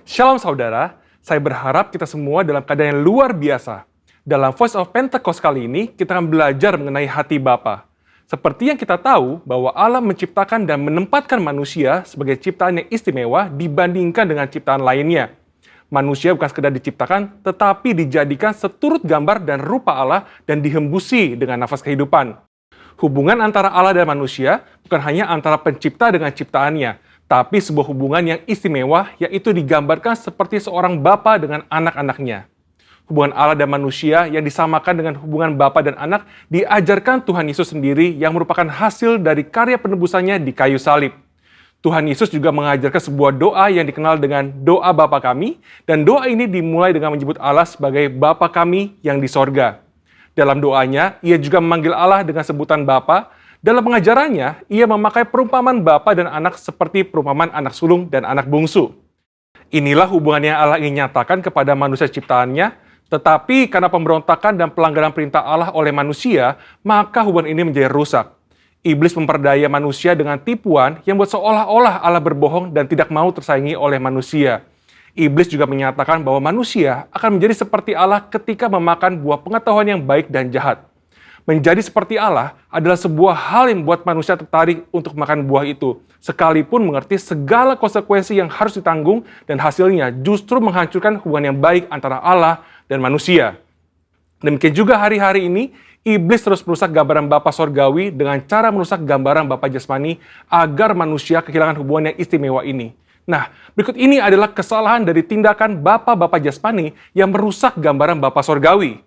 Shalom saudara, saya berharap kita semua dalam keadaan yang luar biasa. Dalam Voice of Pentecost kali ini, kita akan belajar mengenai hati Bapa. Seperti yang kita tahu bahwa Allah menciptakan dan menempatkan manusia sebagai ciptaan yang istimewa dibandingkan dengan ciptaan lainnya. Manusia bukan sekedar diciptakan, tetapi dijadikan seturut gambar dan rupa Allah dan dihembusi dengan nafas kehidupan. Hubungan antara Allah dan manusia bukan hanya antara pencipta dengan ciptaannya, tapi sebuah hubungan yang istimewa, yaitu digambarkan seperti seorang bapa dengan anak-anaknya. Hubungan Allah dan manusia yang disamakan dengan hubungan bapa dan anak diajarkan Tuhan Yesus sendiri yang merupakan hasil dari karya penebusannya di kayu salib. Tuhan Yesus juga mengajarkan sebuah doa yang dikenal dengan doa Bapa kami, dan doa ini dimulai dengan menyebut Allah sebagai Bapa kami yang di sorga. Dalam doanya, ia juga memanggil Allah dengan sebutan Bapa. Dalam pengajarannya, ia memakai perumpamaan bapa dan anak seperti perumpamaan anak sulung dan anak bungsu. Inilah hubungan yang Allah ingin nyatakan kepada manusia ciptaannya, tetapi karena pemberontakan dan pelanggaran perintah Allah oleh manusia, maka hubungan ini menjadi rusak. Iblis memperdaya manusia dengan tipuan yang buat seolah-olah Allah berbohong dan tidak mau tersaingi oleh manusia. Iblis juga menyatakan bahwa manusia akan menjadi seperti Allah ketika memakan buah pengetahuan yang baik dan jahat. Menjadi seperti Allah adalah sebuah hal yang membuat manusia tertarik untuk makan buah itu, sekalipun mengerti segala konsekuensi yang harus ditanggung dan hasilnya justru menghancurkan hubungan yang baik antara Allah dan manusia. Demikian juga hari-hari ini, iblis terus merusak gambaran Bapa Sorgawi dengan cara merusak gambaran Bapa Jasmani agar manusia kehilangan hubungan yang istimewa ini. Nah, berikut ini adalah kesalahan dari tindakan Bapa Jasmani yang merusak gambaran Bapa Sorgawi.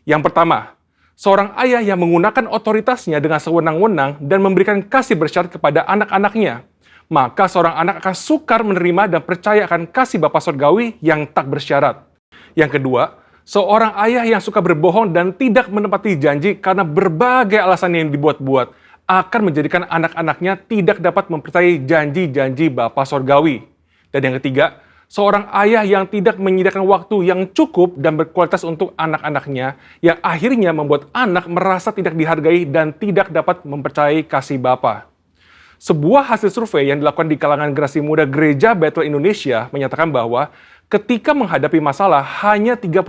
Yang pertama, seorang ayah yang menggunakan otoritasnya dengan sewenang-wenang dan memberikan kasih bersyarat kepada anak-anaknya. Maka seorang anak akan sukar menerima dan percaya akan kasih Bapa Sorgawi yang tak bersyarat. Yang kedua, seorang ayah yang suka berbohong dan tidak menepati janji karena berbagai alasan yang dibuat-buat akan menjadikan anak-anaknya tidak dapat mempercayai janji-janji Bapa Sorgawi. Dan yang ketiga, seorang ayah yang tidak menyediakan waktu yang cukup dan berkualitas untuk anak-anaknya, yang akhirnya membuat anak merasa tidak dihargai dan tidak dapat mempercayai kasih Bapa. Sebuah hasil survei yang dilakukan di kalangan generasi muda Gereja Bethel Indonesia menyatakan bahwa ketika menghadapi masalah, hanya 30%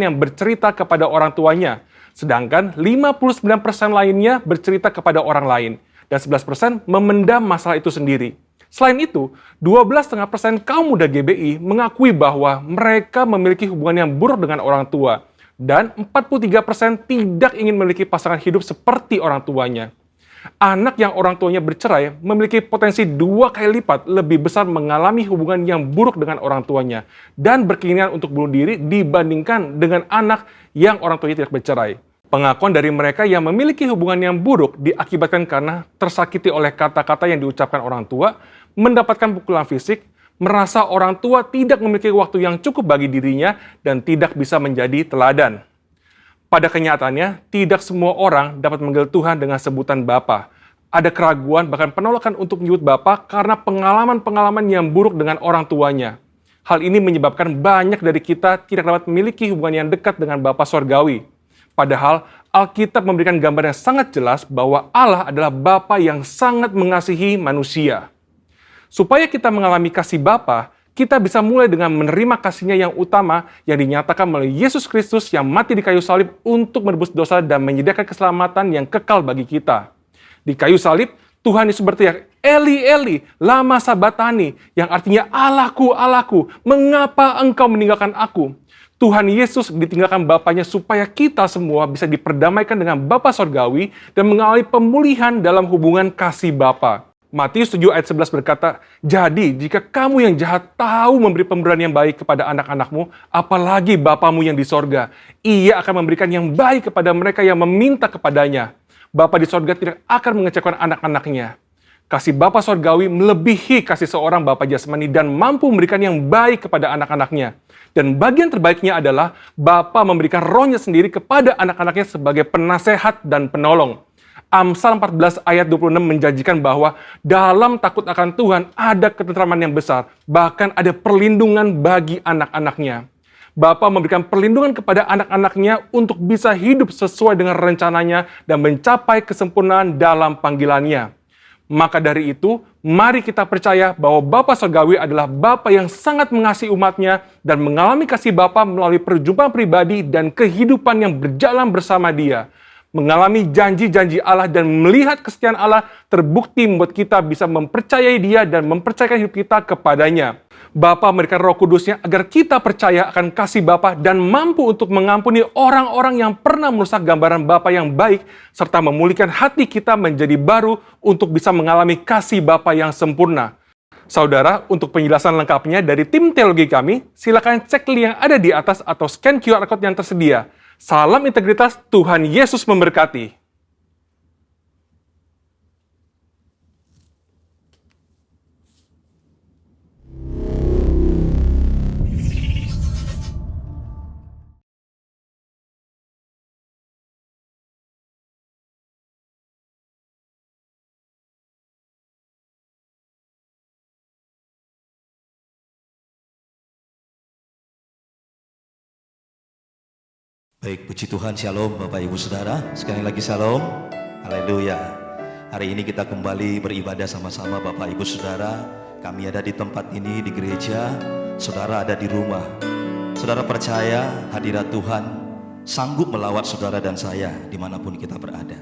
yang bercerita kepada orang tuanya, sedangkan 59% lainnya bercerita kepada orang lain, dan 11% memendam masalah itu sendiri. Selain itu, 12,5% kaum muda GBI mengakui bahwa mereka memiliki hubungan yang buruk dengan orang tua, dan 43% tidak ingin memiliki pasangan hidup seperti orang tuanya. Anak yang orang tuanya bercerai memiliki potensi 2 kali lipat lebih besar mengalami hubungan yang buruk dengan orang tuanya dan berkeinginan untuk bunuh diri dibandingkan dengan anak yang orang tuanya tidak bercerai. Pengakuan dari mereka yang memiliki hubungan yang buruk diakibatkan karena tersakiti oleh kata-kata yang diucapkan orang tua, mendapatkan pukulan fisik, merasa orang tua tidak memiliki waktu yang cukup bagi dirinya, dan tidak bisa menjadi teladan. Pada kenyataannya, tidak semua orang dapat memanggil Tuhan dengan sebutan Bapa. Ada keraguan, bahkan penolakan untuk menyebut Bapa karena pengalaman-pengalaman yang buruk dengan orang tuanya. Hal ini menyebabkan banyak dari kita tidak dapat memiliki hubungan yang dekat dengan Bapa Sorgawi. Padahal, Alkitab memberikan gambar yang sangat jelas bahwa Allah adalah Bapa yang sangat mengasihi manusia. Supaya kita mengalami kasih Bapa, kita bisa mulai dengan menerima kasihnya yang utama yang dinyatakan melalui Yesus Kristus yang mati di kayu salib untuk menebus dosa dan menyediakan keselamatan yang kekal bagi kita. Di kayu salib, Tuhan Yesus berteriak, Eli, Eli, lama sabatani, yang artinya Allahku, Allahku, mengapa engkau meninggalkan aku? Tuhan Yesus ditinggalkan Bapanya supaya kita semua bisa diperdamaikan dengan Bapa Sorgawi dan mengalami pemulihan dalam hubungan kasih Bapa. Matius 7 ayat 11 berkata, jadi jika kamu yang jahat tahu memberi pemberian yang baik kepada anak-anakmu, apalagi Bapamu yang di sorga, ia akan memberikan yang baik kepada mereka yang meminta kepadanya. Bapa di sorga tidak akan mengecewakan anak-anaknya. Kasih Bapa Sorgawi melebihi kasih seorang Bapa Jasmani dan mampu memberikan yang baik kepada anak-anaknya. Dan bagian terbaiknya adalah Bapa memberikan rohnya sendiri kepada anak-anaknya sebagai penasehat dan penolong. Amsal 14 ayat 26 menjanjikan bahwa dalam takut akan Tuhan ada ketentraman yang besar, bahkan ada perlindungan bagi anak-anaknya. Bapa memberikan perlindungan kepada anak-anaknya untuk bisa hidup sesuai dengan rencananya dan mencapai kesempurnaan dalam panggilannya. Maka dari itu, mari kita percaya bahwa Bapa Surgawi adalah Bapa yang sangat mengasihi umatnya dan mengalami kasih Bapa melalui perjumpaan pribadi dan kehidupan yang berjalan bersama Dia. Mengalami janji-janji Allah dan melihat kesetiaan Allah terbukti membuat kita bisa mempercayai Dia dan mempercayakan hidup kita kepadanya. Bapa memberikan Roh Kudusnya agar kita percaya akan kasih Bapa dan mampu untuk mengampuni orang-orang yang pernah merusak gambaran Bapa yang baik serta memulihkan hati kita menjadi baru untuk bisa mengalami kasih Bapa yang sempurna. Saudara, untuk penjelasan lengkapnya dari tim teologi kami, silakan cek link yang ada di atas atau scan QR Code yang tersedia. Salam integritas, Tuhan Yesus memberkati. Baik, puji Tuhan, Shalom Bapak Ibu Saudara. Sekali lagi Shalom, Haleluya. Hari ini kita kembali beribadah sama-sama Bapak Ibu Saudara. Kami ada di tempat ini di gereja, saudara ada di rumah. Saudara percaya hadirat Tuhan sanggup melawat saudara dan saya dimanapun kita berada.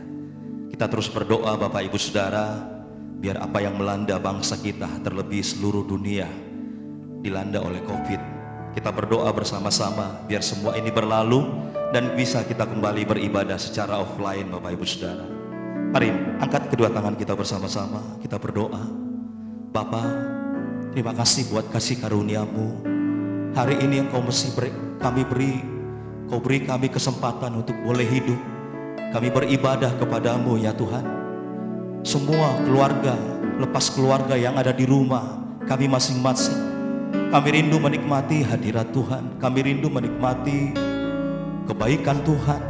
Kita terus berdoa Bapak Ibu Saudara, biar apa yang melanda bangsa kita, terlebih seluruh dunia, dilanda oleh COVID. Kita berdoa bersama-sama biar semua ini berlalu dan bisa kita kembali beribadah secara offline Bapak Ibu Saudara. Mari angkat kedua tangan kita bersama-sama, kita berdoa. Bapa, terima kasih buat kasih karunia-Mu. Hari ini yang Kau beri kami kesempatan untuk boleh hidup. Kami beribadah kepadamu ya Tuhan. Semua keluarga, lepas keluarga yang ada di rumah, kami masing-masing, kami rindu menikmati hadirat Tuhan. Kami rindu menikmati kebaikan Tuhan.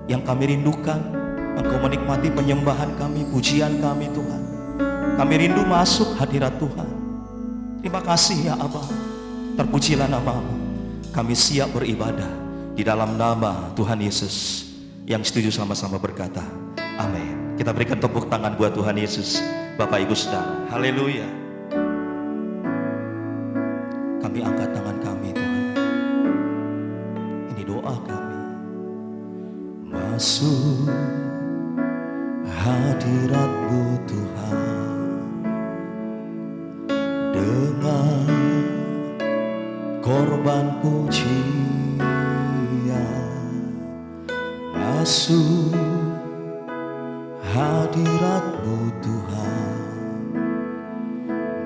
Yang kami rindukan, Engkau menikmati penyembahan kami, pujian kami Tuhan. Kami rindu masuk hadirat Tuhan. Terima kasih ya Abah. Terpujilah nama-Mu. Kami siap beribadah di dalam nama Tuhan Yesus. Yang setuju sama-sama berkata, amin. Kita berikan tepuk tangan buat Tuhan Yesus. Bapak Ibu Saudara, haleluya. Kami angkat tangan kami Tuhan. Ini doa kami. Masuk hadirat-Mu Tuhan dengan korban pujian. Masuk hadirat-Mu Tuhan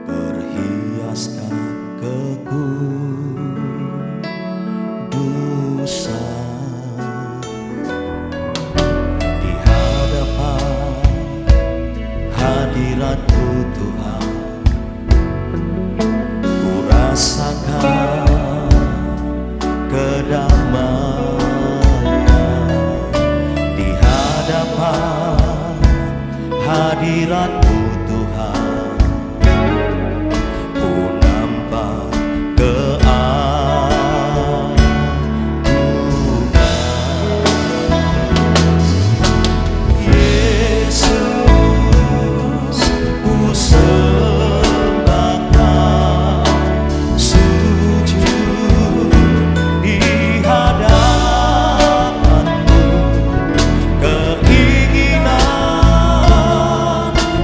berhiaskan kekudusan. Di hadapan hadirat-Mu Tuhan, ku rasakan kedamaian. Di hadapan hadirat-Mu Tuhan, ku nampak keagungan. Yesus, ku sembahkan, sujud di hadapan-Mu. Keinginan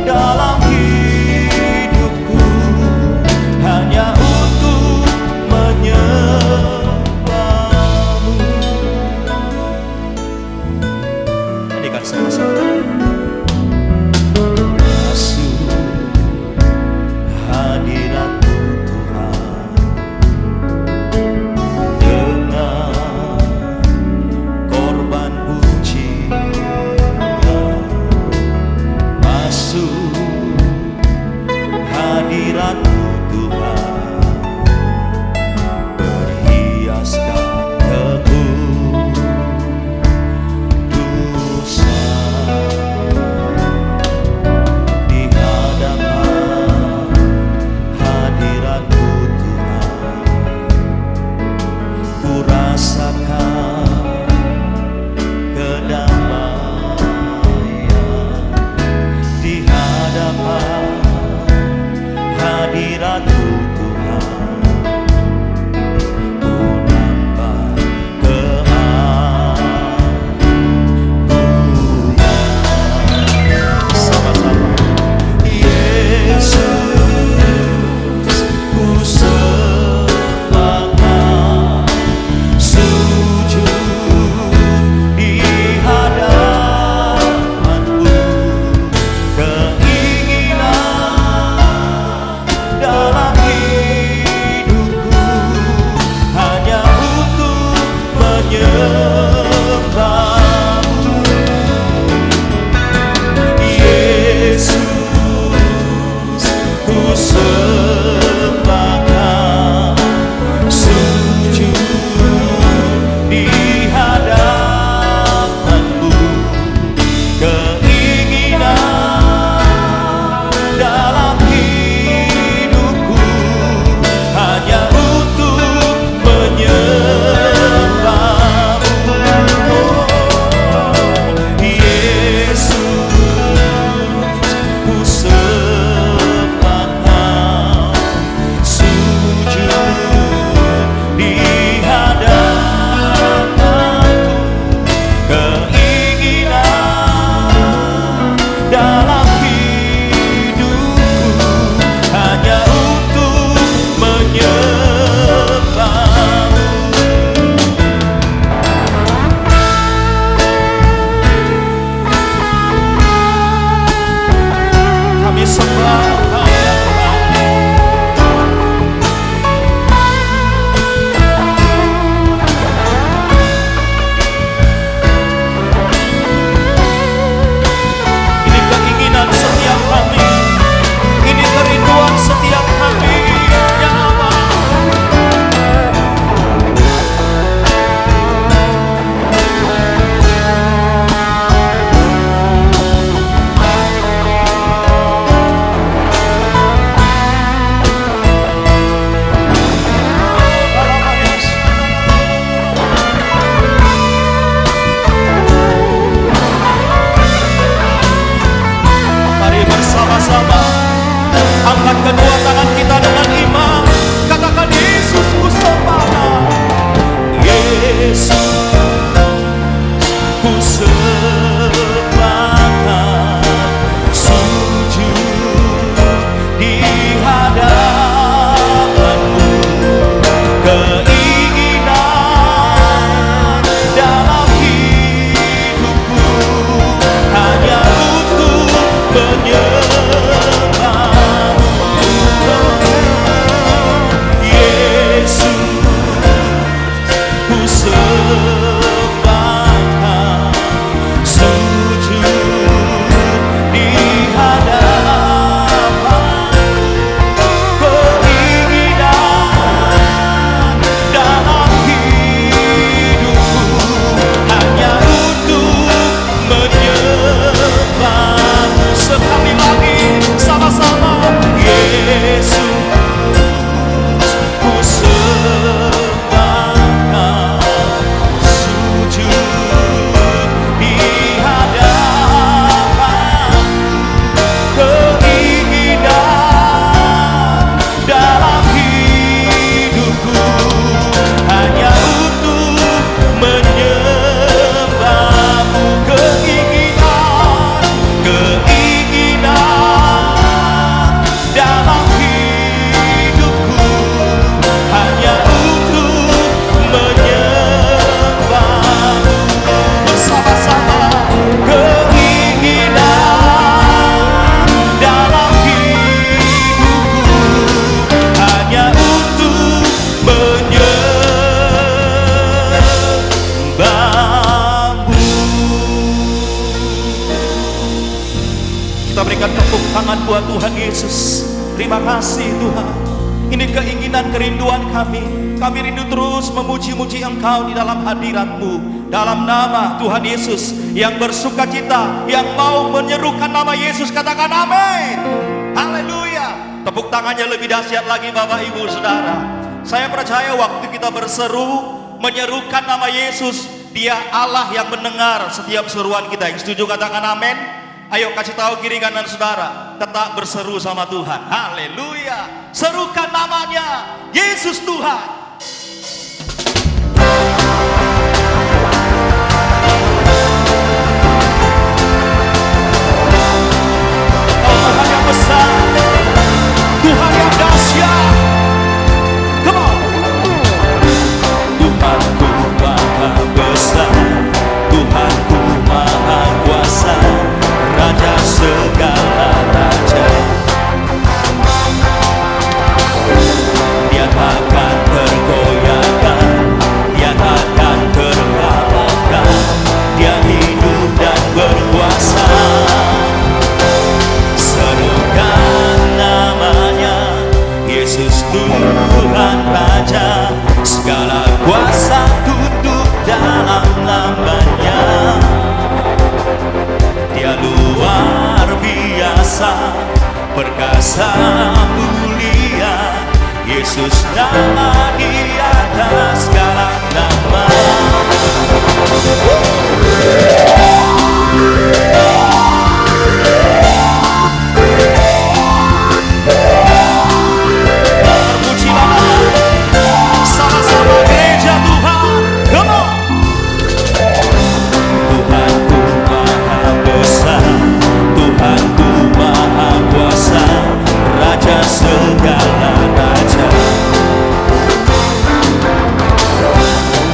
dalam hidupku hanya untuk menyembah-Mu. Nyanyikan sama-sama. Masuk hadirat-Mu Tuhan dengan korban pujian. Masuk hadirat-Mu Tuhan berhiaskan kekudusan. Kita berikan tepuk tangan buat Tuhan Yesus. Terima kasih Tuhan. Ini keinginan kerinduan kami. Kami rindu terus memuji-muji Engkau di dalam hadirat-Mu. Dalam nama Tuhan Yesus yang bersuka cita, yang mau menyerukan nama Yesus, katakan amin. Haleluya. Tepuk tangannya lebih dahsyat lagi Bapak Ibu Saudara. Saya percaya waktu kita berseru menyerukan nama Yesus, Dia Allah yang mendengar setiap seruan kita. Yang setuju katakan amin. Ayo kasih tahu kiri kanan saudara, tetap berseru sama Tuhan. Haleluya. Serukan namanya, Yesus Tuhan. Oh, Tuhan yang besar, Tuhan yang dahsyat. Come on. Tuhanku maha besar, Tuhanku maha kuasa, Raja segala raja. Dia takkan tergoyahkan, Dia takkan terkalahkan. Dia hidup dan berkuasa. Serukan namanya, Yesus Tuhan Raja. Segala kuasa tunduk dalam namanya. Dia luar biasa, perkasa mulia. Yesus nama di atas segala nama. Terpujilah sama-sama gereja Tuhan. Come on. Tuhanku maha besar, Tuhanku maha kuasa, Raja segala raja.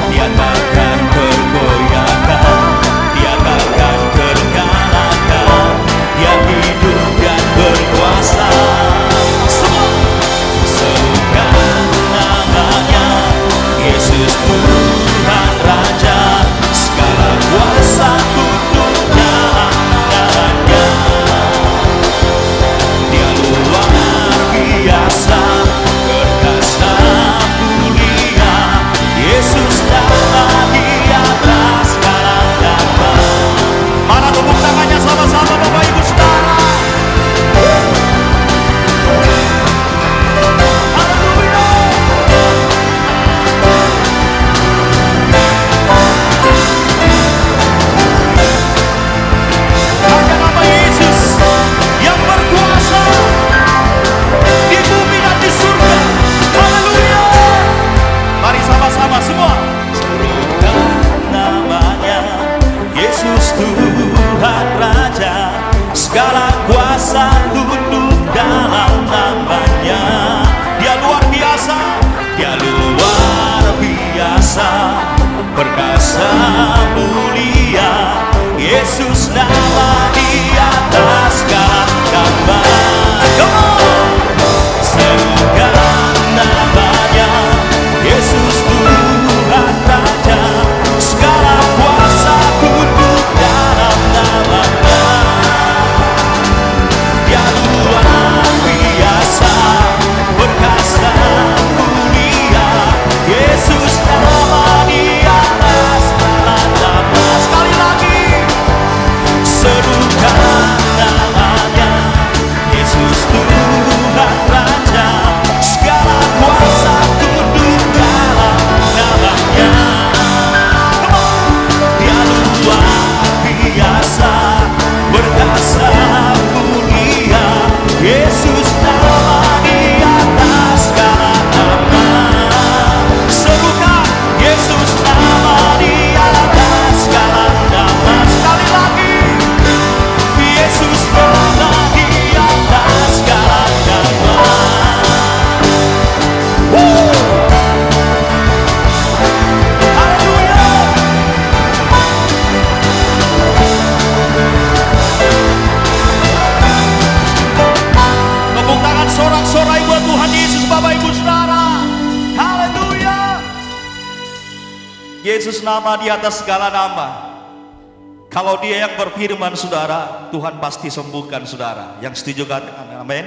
Dia takkan tergoyahkan, Dia takkan terkalahkan. Dia hidup dan berkuasa. Serukan namanya, Yesus Tuhan Raja. Segala kuasa tunduk dalam namanya. Dia luar biasa, perkasa mulia. Yesus nama di atas segala nama. Mana tepuk tangannya sama-sama Bapak Ibu Saudara. Haleluya. Hanya nama Yesus yang berkuasa di bumi dan di surga. Haleluya. Mari sama-sama semua. Serukan namanya, Yesus Tuhan Raja. Segala kuasa tunduk dalam namanya. Dia luar biasa, Dia luar biasa, perkasa mulia. Yesus nama di atas segala nama. Come on. Serukan namanya, Yesus Tuhan Raja. Segala kuasa tunduk dalam namanya. Dia luar biasa, perkasa mulia. Yesus nama di atas segala nama. Sekali lagi. Serukan namanya, Yesus Tuhan Raja. Segala kuasa tunduk dalam namanya. Dia luar biasa, perkasa mulia. Yesus nama di atas segala nama. Serukan Yesus nama di atas segala nama. Sekali lagi. Yesus nama di atas segala nama. Haleluya. Tepuk tangan sorak-sorai buat Tuhan Yesus Bapak Ibu Saudara. Haleluya. Yesus nama di atas segala nama. Kalau dia yang berfirman saudara, Tuhan pasti sembuhkan saudara. Yang setuju katakan amin.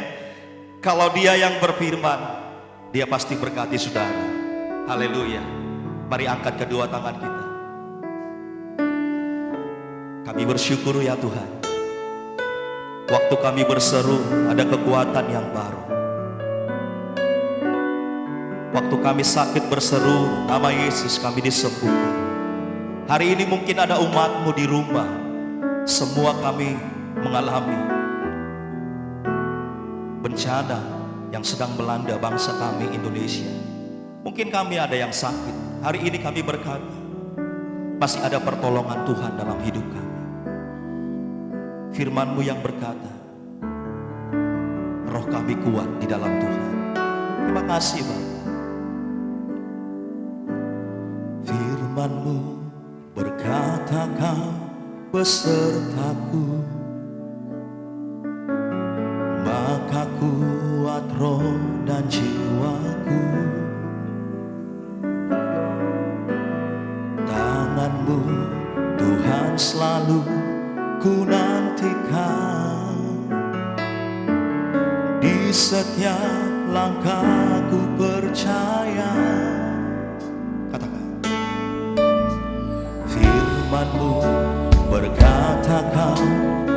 Kalau dia yang berfirman, dia pasti berkati saudara. Haleluya. Mari angkat kedua tangan kita. Kami bersyukur ya Tuhan. Waktu kami berseru, ada kekuatan yang baru. Waktu kami sakit berseru, nama Yesus kami disembuhkan. Hari ini mungkin ada umatmu di rumah. Semua kami mengalami bencana yang sedang melanda bangsa kami Indonesia. Mungkin kami ada yang sakit. Hari ini kami berkata, masih ada pertolongan Tuhan dalam hidup kami. Firman-Mu yang berkata, roh kami kuat di dalam Tuhan. Terima kasih Bapa. Firman-Mu berkata, kau besertaku, maka kuat roh dan jiwaku. Tangan-Mu Tuhan selalu ku nantikan, di setiap langkahku percaya. Firman-Mu berkata, kau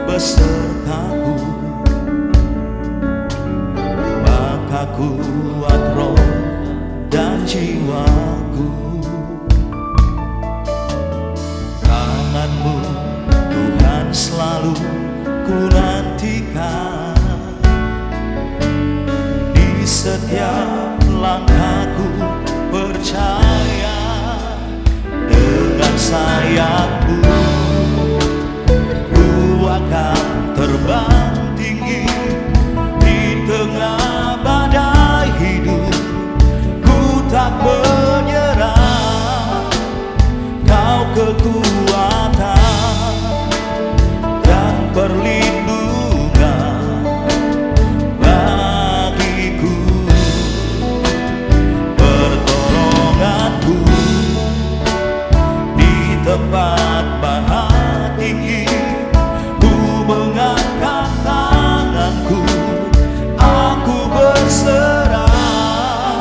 besertaku, maka kuat roh dan jiwaku. Tangan-Mu Tuhan selalu ku nantikan, di setiap langkahku percaya. Dengan sayap-Mu ku akan terbang tinggi di tengah badai hidup. Ku tak menyerah, kau kekuatan dan perlindungan bagiku, pertolonganku tempat maha tinggi. Ku mengangkat tanganku, aku berserah.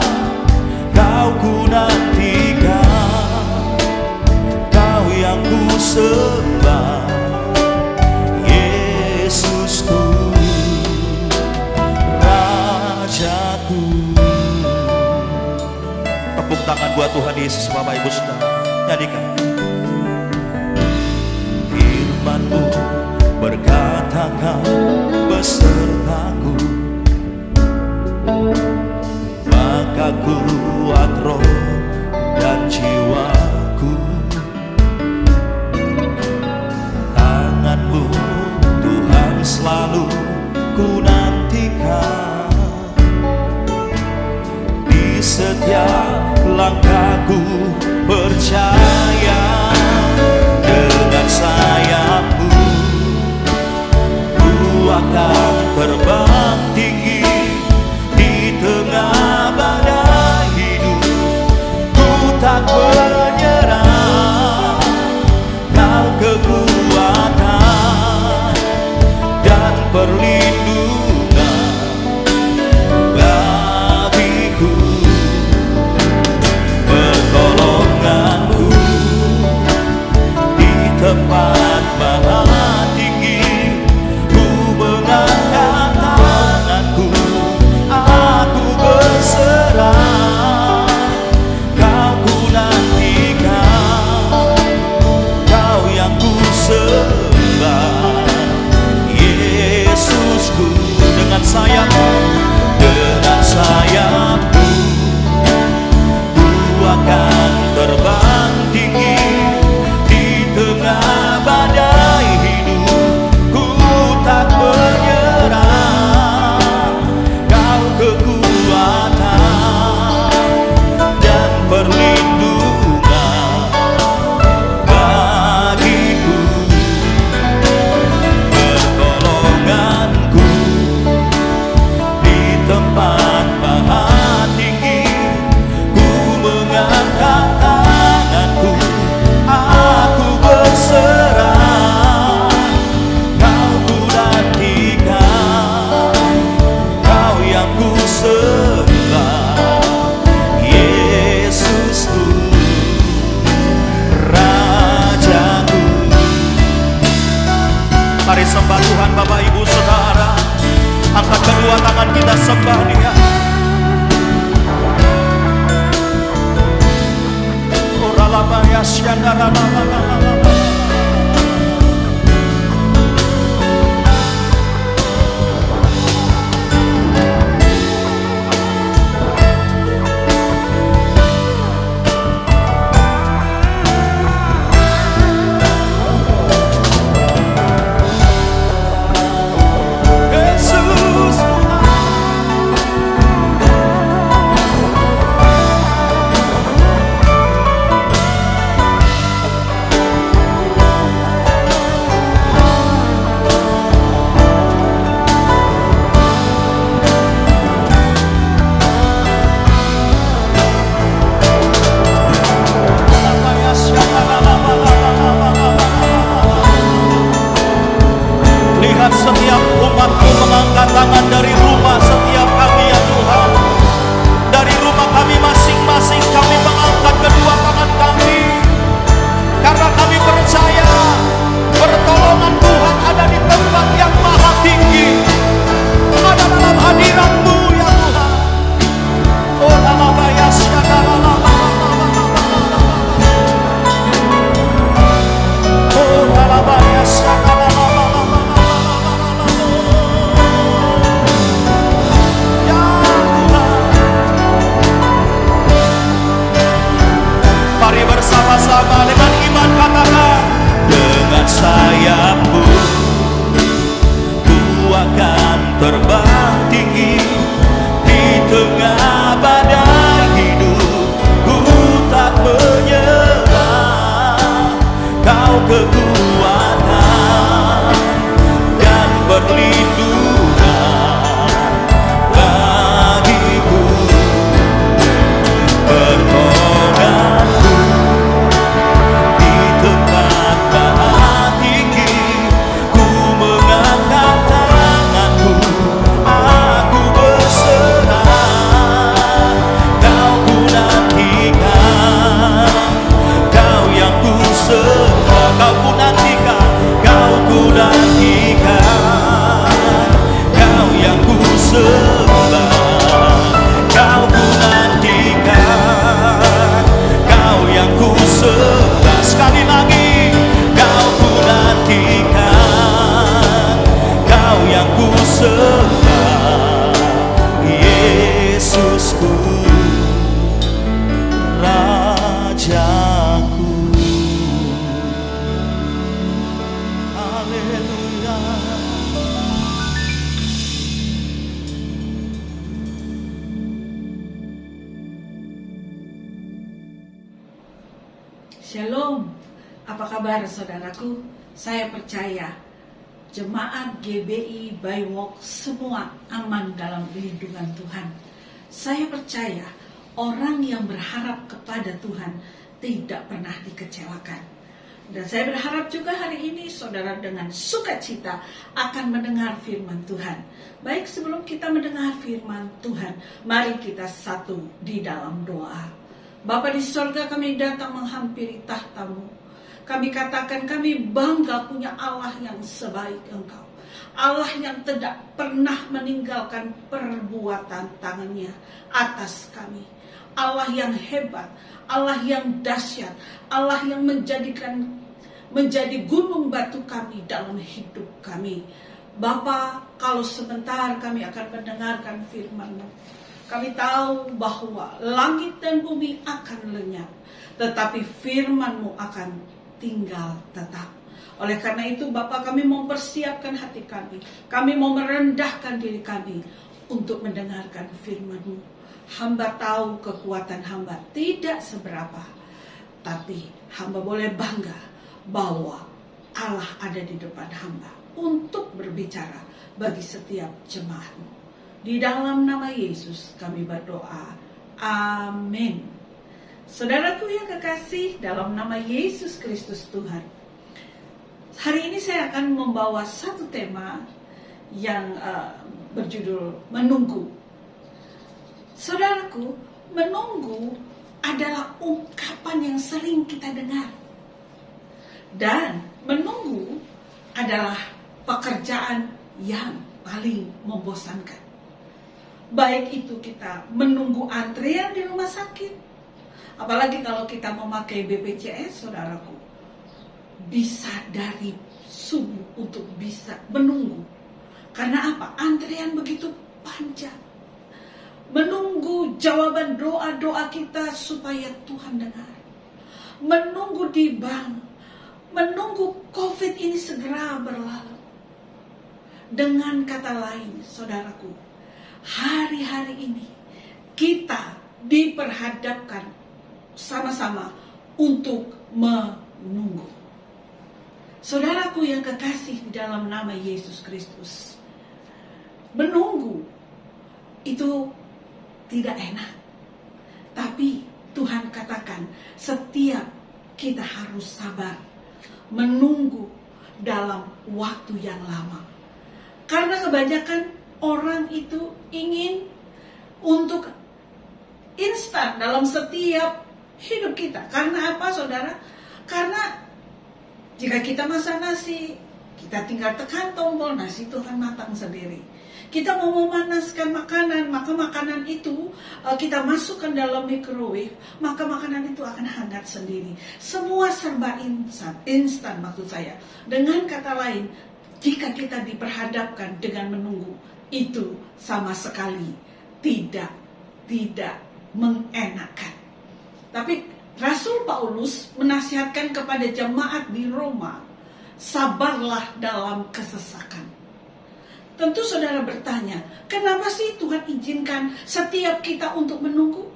Kau ku nantikan, kau yang ku sembah, Yesusku, Rajaku. Tepuk tangan buat Tuhan Yesus, Bapak Ibu Saudara. Nyanyikan. Firman-Mu berkata, kau besertaku, maka kuat roh dan jiwaku. Tangan-Mu Tuhan selalu ku nantikan, di setiap langkahku percaya. Dengan sayap-Mu ku akan terbang tinggi di tengah badai hidup. Ku tak menyerah, kau kekuatan dan perlindungan bagiku, pertolongan-Mu tempat maha tinggi. Ku mengangkat tanganku, aku berserah. Kau ku nantikan, kau yang ku sembah, Yesusku. Dengan sayap-Mu, dengan sayap-Mu ku akan terbang tinggi di tengah badai Mari sembah Tuhan Bapak Ibu Saudara. Angkat kedua tangan kita sembah Dia. Oralabaya syandalala. Lihat setiap umat-Mu mengangkat tangan dari rumah setiap kami ya Tuhan. Dari rumah kami masing-masing kami mengangkat kedua tangan kami. Karena kami percaya pertolongan Tuhan ada di tempat yang maha tinggi. Ada dalam hadirat-Mu ya Tuhan. Oh lalabaya syadalala. Oh lalabaya syadalala. Mari bersama-sama dengan iman katakan, dengan sayap-Mu Ku akan terbang tinggi di tengah badai hidup. Ku tak menyerah, Kau kekuatan dan perlindungan bagiku. Pertolonganku di tempat maha tinggi. Ku mengangkat tanganku, aku berserah. Kau ku nantikan, Kau yang ku sembah. Kau ku nantikan, Kau ku nantikan, Kau yang ku sembah. Kau ku nantikan, Kau yang ku sembah. Sekali lagi, Kau ku nantikan, Kau yang ku sembah. Yesusku, Rajaku. Haleluya. Shalom, apa kabar saudaraku? Saya percaya jemaat GBI Bywalk semua aman dalam lindungan Tuhan. Saya percaya orang yang berharap kepada Tuhan tidak pernah dikecewakan. Dan saya berharap juga hari ini saudara dengan sukacita akan mendengar firman Tuhan. Baik, sebelum kita mendengar firman Tuhan, mari kita satu di dalam doa. Bapa di sorga, kami datang menghampiri tahta-Mu. Kami katakan kami bangga punya Allah yang sebaik Engkau. Allah yang tidak pernah meninggalkan perbuatan tangannya atas kami. Allah yang hebat, Allah yang dahsyat, Allah yang menjadi gunung batu kami dalam hidup kami. Bapa, kalau sebentar kami akan mendengarkan firman-Mu. Kami tahu bahwa langit dan bumi akan lenyap, tetapi firman-Mu akan tinggal tetap. Oleh karena itu Bapa, kami mau persiapkan hati kami. Kami mau merendahkan diri kami untuk mendengarkan firman-Mu. Hamba tahu kekuatan hamba tidak seberapa, tapi hamba boleh bangga bahwa Allah ada di depan hamba untuk berbicara bagi setiap jemaat-Mu. Di dalam nama Yesus kami berdoa. Amin. Saudaraku yang kekasih, dalam nama Yesus Kristus Tuhan, hari ini saya akan membawa satu tema yang berjudul menunggu. Saudaraku, menunggu adalah ungkapan yang sering kita dengar. Dan menunggu adalah pekerjaan yang paling membosankan. Baik itu kita menunggu antrian di rumah sakit, apalagi kalau kita memakai BPJS, saudaraku, bisa dari subuh untuk bisa menunggu. Karena apa? Antrian begitu panjang. Menunggu jawaban doa-doa kita supaya Tuhan dengar. Menunggu di bank. Menunggu COVID ini segera berlalu. Dengan kata lain, saudaraku, hari-hari ini kita diperhadapkan sama-sama untuk menunggu. Saudaraku yang kekasih di dalam nama Yesus Kristus, menunggu itu tidak enak. Tapi Tuhan katakan setiap kita harus sabar menunggu dalam waktu yang lama. Karena kebanyakan orang itu ingin untuk instan dalam setiap hidup kita. Karena apa, saudara? Karena jika kita masak nasi, kita tinggal tekan tombol, nasi itu akan matang sendiri. Kita mau memanaskan makanan, maka makanan itu kita masukkan dalam microwave, maka makanan itu akan hangat sendiri. Semua serba instan maksud saya. Dengan kata lain, jika kita diperhadapkan dengan menunggu, itu sama sekali tidak mengenakan. Tapi Rasul Paulus menasihatkan kepada jemaat di Roma, sabarlah dalam kesesakan. Tentu saudara bertanya, kenapa sih Tuhan izinkan setiap kita untuk menunggu?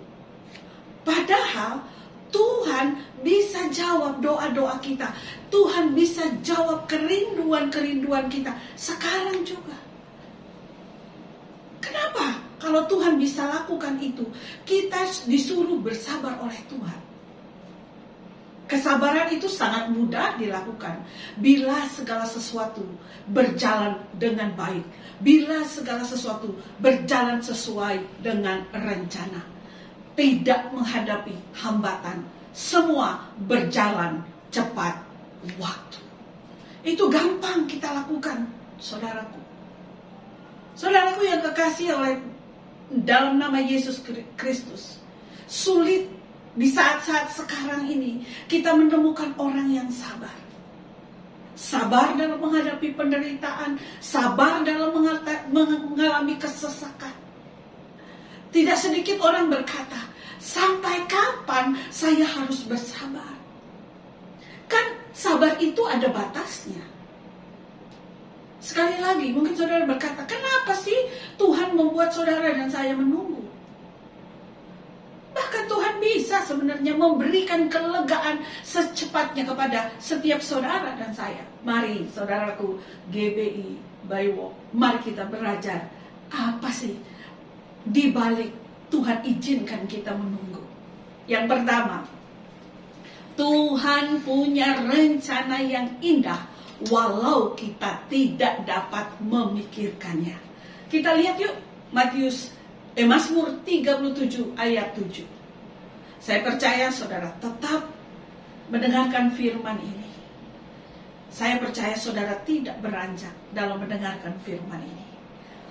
Padahal Tuhan bisa jawab doa-doa kita. Tuhan bisa jawab kerinduan-kerinduan kita sekarang juga. Kenapa? Kalau Tuhan bisa lakukan itu, kita disuruh bersabar oleh Tuhan. Kesabaran itu sangat mudah dilakukan bila segala sesuatu berjalan dengan baik, bila segala sesuatu berjalan sesuai dengan rencana, tidak menghadapi hambatan, semua berjalan cepat waktu. Itu gampang kita lakukan, saudaraku. Saudaraku yang kekasih oleh dalam nama Yesus Kristus, sulit di saat-saat sekarang ini kita menemukan orang yang sabar. Sabar dalam menghadapi penderitaan, sabar dalam mengalami kesesakan. Tidak sedikit orang berkata, sampai kapan saya harus bersabar? Kan sabar itu ada batasnya. Sekali lagi, mungkin saudara berkata, kenapa sih Tuhan membuat saudara dan saya menunggu? Bahkan Tuhan bisa sebenarnya memberikan kelegaan secepatnya kepada setiap saudara dan saya. Mari saudaraku GBI Baiwok, mari kita belajar apa sih di balik Tuhan izinkan kita menunggu. Yang pertama, Tuhan punya rencana yang indah walau kita tidak dapat memikirkannya. Kita lihat yuk Mazmur 37 ayat 7. Saya percaya saudara tetap mendengarkan firman ini. Saya percaya saudara tidak beranjak dalam mendengarkan firman ini.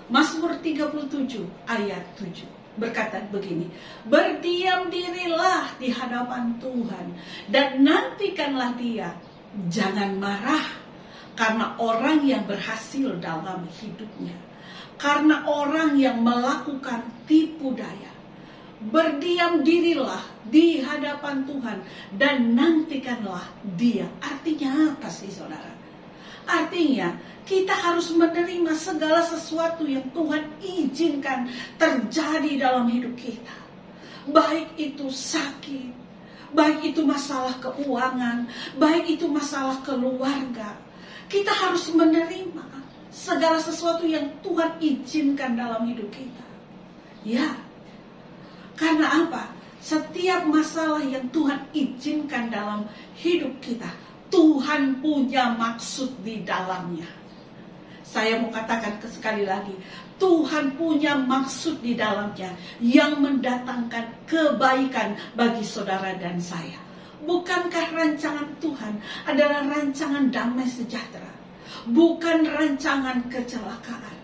Mazmur 37 ayat 7 berkata begini, berdiam dirilah di hadapan Tuhan dan nantikanlah Dia. Jangan marah karena orang yang berhasil dalam hidupnya, karena orang yang melakukan tipu daya. Berdiam dirilah di hadapan Tuhan dan nantikanlah Dia. Artinya apa sih saudara? Artinya kita harus menerima segala sesuatu yang Tuhan izinkan terjadi dalam hidup kita. Baik itu sakit, baik itu masalah keuangan, baik itu masalah keluarga. Kita harus menerima segala sesuatu yang Tuhan izinkan dalam hidup kita. Ya, karena apa? Setiap masalah yang Tuhan izinkan dalam hidup kita, Tuhan punya maksud di dalamnya. Saya mau katakan sekali lagi, Tuhan punya maksud di dalamnya yang mendatangkan kebaikan bagi saudara dan saya. Bukankah rancangan Tuhan adalah rancangan damai sejahtera? bukan rancangan kecelakaan.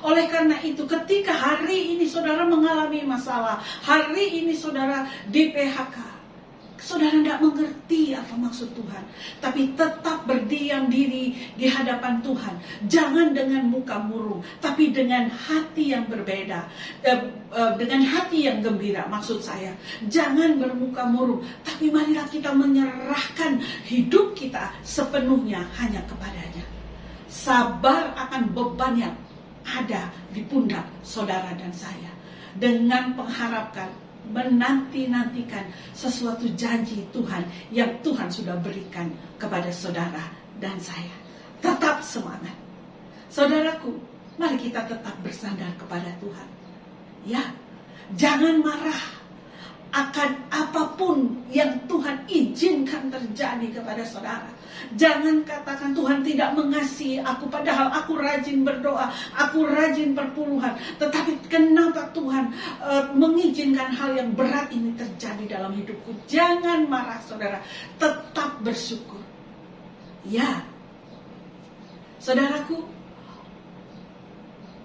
Oleh karena itu, ketika hari ini saudara mengalami masalah, hari ini saudara di PHK, saudara tidak mengerti apa maksud Tuhan, tapi tetap berdiam diri di hadapan Tuhan. Jangan dengan muka murung, tapi dengan hati yang berbeda, dengan hati yang gembira. Maksud saya, jangan bermuka murung, tapi marilah kita menyerahkan hidup kita sepenuhnya hanya kepadanya. Sabar akan beban yang ada di pundak saudara dan saya, dengan mengharapkan, menanti-nantikan sesuatu janji Tuhan yang Tuhan sudah berikan kepada saudara dan saya. Tetap semangat. Saudaraku, mari kita tetap bersandar kepada Tuhan. Ya, jangan marah akan apapun yang Tuhan izinkan terjadi kepada saudara. Jangan katakan Tuhan tidak mengasihi aku, padahal aku rajin berdoa, aku rajin perpuluhan. Tetapi kenapa Tuhan mengizinkan hal yang berat ini terjadi dalam hidupku? Jangan marah saudara, tetap bersyukur. Ya, saudaraku,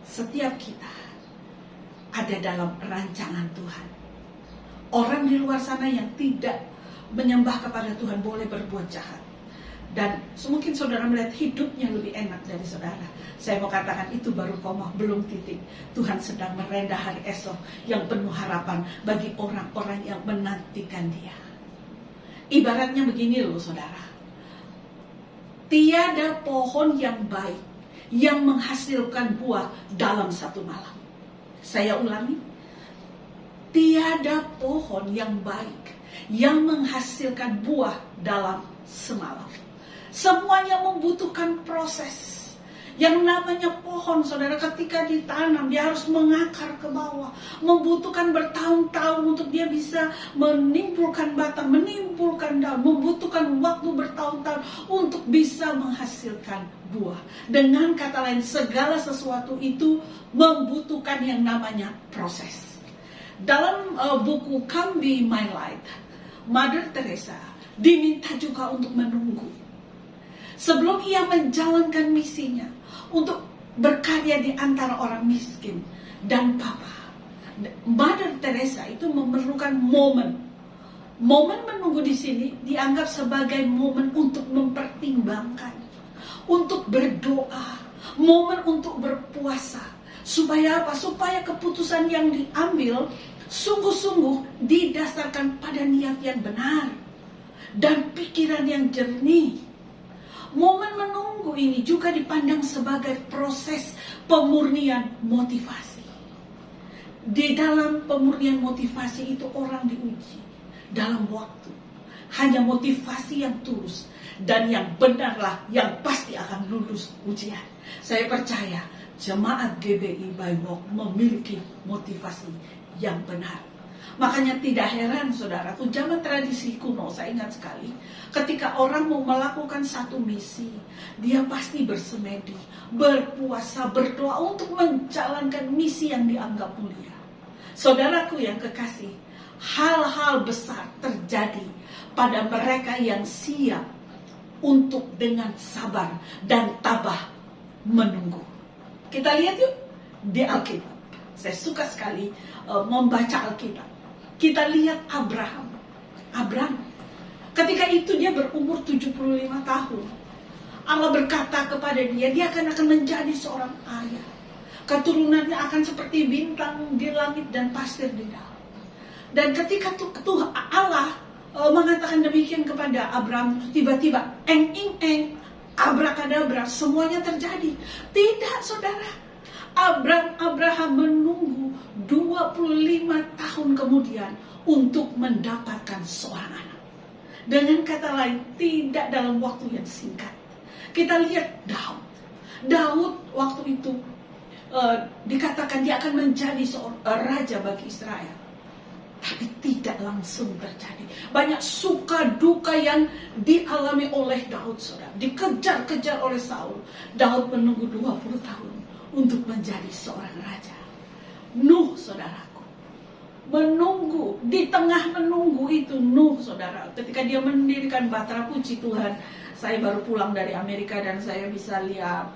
setiap kita ada dalam rancangan Tuhan. Orang di luar sana yang tidak menyembah kepada Tuhan boleh berbuat jahat. Dan mungkin saudara melihat hidupnya lebih enak dari saudara. Saya mau katakan itu baru koma, belum titik. Tuhan sedang merendah hari esok yang penuh harapan bagi orang-orang yang menantikan Dia. Ibaratnya begini loh saudara. Tiada pohon yang baik yang menghasilkan buah dalam satu malam. Saya ulangi. Tiada pohon yang baik yang menghasilkan buah dalam semalam. Semuanya membutuhkan proses. Yang namanya pohon, saudara, ketika ditanam, dia harus mengakar ke bawah. Membutuhkan bertahun-tahun untuk dia bisa menimbulkan batang, menimbulkan daun. Membutuhkan waktu bertahun-tahun untuk bisa menghasilkan buah. Dengan kata lain, segala sesuatu itu membutuhkan yang namanya proses. Dalam buku Come Be My Light, Mother Teresa diminta juga untuk menunggu. Sebelum ia menjalankan misinya untuk berkarya di antara orang miskin dan papa, Mother Teresa itu memerlukan momen. Momen menunggu di sini dianggap sebagai momen untuk mempertimbangkan, untuk berdoa, momen untuk berpuasa. Supaya apa? Supaya keputusan yang diambil sungguh-sungguh didasarkan pada niat yang benar dan pikiran yang jernih. Momen menunggu ini juga dipandang sebagai proses pemurnian motivasi. Di dalam pemurnian motivasi itu orang diuji dalam waktu. Hanya motivasi yang tulus dan yang benarlah yang pasti akan lulus ujian. Saya percaya jemaat GBI by Walk memiliki motivasi yang benar. Makanya tidak heran saudara, tuh zaman tradisi kuno saya ingat sekali, ketika orang mau melakukan satu misi, dia pasti bersemedi, berpuasa, berdoa untuk menjalankan misi yang dianggap mulia. Saudaraku yang kekasih, hal-hal besar terjadi pada mereka yang siap untuk dengan sabar dan tabah menunggu. Kita lihat yuk di Alkitab. Saya suka sekali membaca Alkitab. Kita lihat Abraham. Ketika itu dia berumur 75 tahun. Allah berkata kepada dia akan menjadi seorang ayah. Keturunannya akan seperti bintang di langit dan pasir di dalam. Dan ketika Allah mengatakan demikian kepada Abraham, tiba-tiba eng-ing-eng, abrakadabra, semuanya terjadi. Tidak saudara. Abraham menunggu 25 tahun kemudian untuk mendapatkan seorang anak. Dengan kata lain, tidak dalam waktu yang singkat. Kita lihat Daud waktu itu dikatakan dia akan menjadi seorang raja bagi Israel. Tapi tidak langsung terjadi. Banyak suka duka yang dialami oleh Daud, saudara. Dikejar-kejar oleh Saul. Daud menunggu 20 tahun untuk menjadi seorang raja. Nuh, saudaraku, menunggu. Di tengah menunggu itu Nuh, saudara, ketika dia mendirikan Batra Puji Tuhan, Saya baru pulang dari Amerika dan saya bisa lihat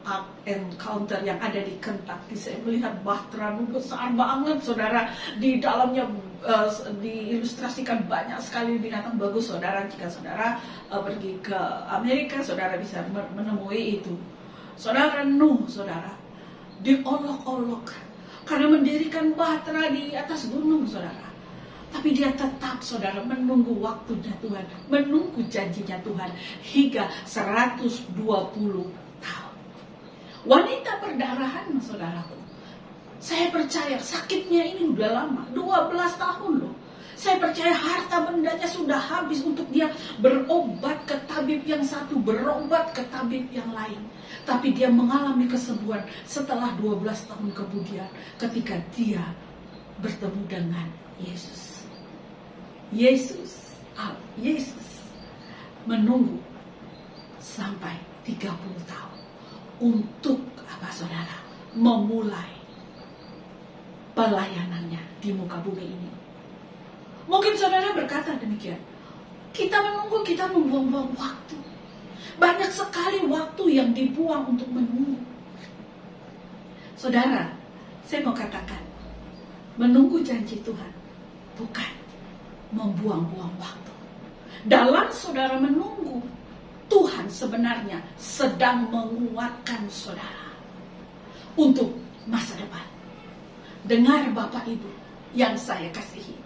Ark Encounter yang ada di Kentucky. Saya melihat bahtera besar banget, saudara. Di dalamnya diilustrasikan banyak sekali binatang bagus, saudara. Jika saudara pergi ke Amerika, saudara bisa menemui itu. Saudara Nuh, saudara, diolok-olok karena mendirikan bahtera di atas gunung, saudara. Tapi dia tetap, saudara, menunggu waktunya Tuhan, menunggu janjinya Tuhan hingga 120 tahun. Wanita perdarahan, saudaraku, saya percaya sakitnya ini udah lama, 12 tahun loh. Saya percaya harta bendanya sudah habis untuk dia berobat ke tabib yang satu, berobat ke tabib yang lain. Tapi dia mengalami kesembuhan setelah 12 tahun kemudian ketika dia bertemu dengan Yesus. Yesus menunggu sampai 30 tahun untuk apa, saudara? Memulai pelayanannya di muka bumi ini. Mungkin saudara berkata demikian, kita menunggu, kita membuang-buang waktu. Banyak sekali waktu yang dibuang untuk menunggu. Saudara, saya mau katakan, menunggu janji Tuhan bukan membuang-buang waktu. Dalam saudara menunggu, Tuhan sebenarnya sedang menguatkan saudara untuk masa depan. Dengar Bapak Ibu yang saya kasihi,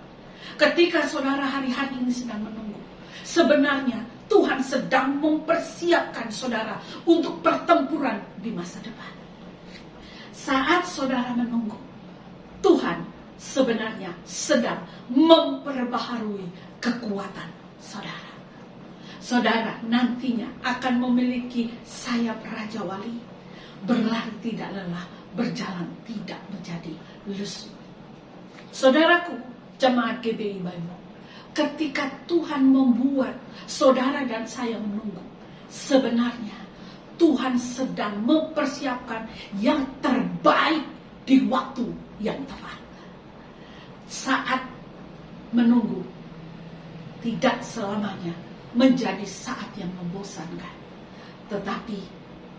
ketika saudara hari-hari ini sedang menunggu, sebenarnya Tuhan sedang mempersiapkan saudara untuk pertempuran di masa depan. Saat saudara menunggu, Tuhan sebenarnya sedang memperbaharui kekuatan saudara. Saudara nantinya akan memiliki sayap Raja Wali, berlari tidak lelah, berjalan tidak menjadi lesu. Saudaraku, jemaat GBI Bible, ketika Tuhan membuat saudara dan saya menunggu, sebenarnya Tuhan sedang mempersiapkan yang terbaik di waktu yang tepat. Saat menunggu tidak selamanya menjadi saat yang membosankan, tetapi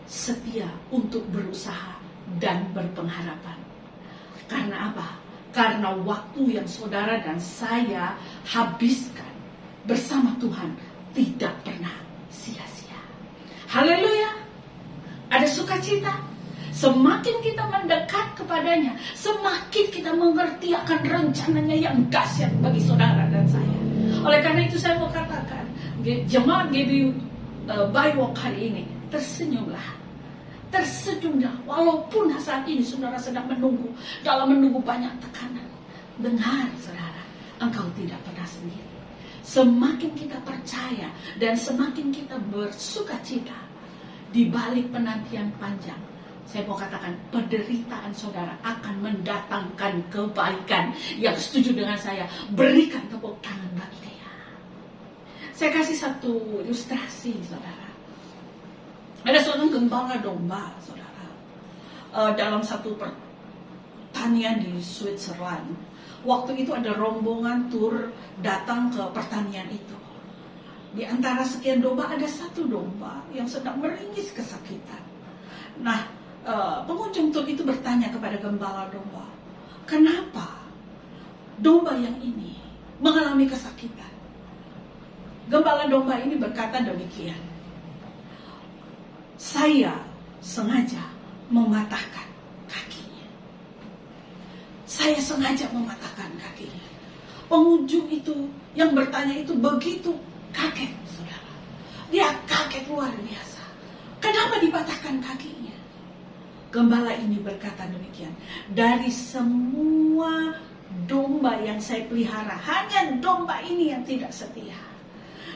setia untuk berusaha dan berpengharapan. Karena apa? Karena waktu yang saudara dan saya habiskan bersama Tuhan tidak pernah sia-sia. Haleluya! Ada sukacita. Semakin kita mendekat kepadanya, semakin kita mengerti akan rencananya yang dahsyat bagi saudara dan saya. Oleh karena itu saya mau katakan, jemaat GBI Bywalk hari ini, tersenyumlah. Tersenyumlah, walaupun saat ini saudara sedang menunggu, dalam menunggu banyak tekanan. Dengar saudara, engkau tidak pernah sendiri. Semakin kita percaya dan semakin kita bersukacita di balik penantian panjang, saya mau katakan penderitaan saudara akan mendatangkan kebaikan. Yang setuju dengan saya, berikan tepuk tangan bagi dia. Saya kasih satu ilustrasi saudara. Ada seorang gembala domba, saudara, dalam satu pertanian di Switzerland. Waktu itu ada rombongan tur datang ke pertanian itu. Di antara sekian domba ada satu domba yang sedang meringis kesakitan. Nah, pengunjung tur itu bertanya kepada gembala domba, kenapa domba yang ini mengalami kesakitan? Gembala domba ini berkata demikian, saya sengaja mematahkan kakinya. Saya sengaja mematahkan kakinya. Pengunjung itu yang bertanya itu begitu kaget, saudara. Dia kaget luar biasa. Kenapa dipatahkan kakinya? Gembala ini berkata demikian, dari semua domba yang saya pelihara, hanya domba ini yang tidak setia.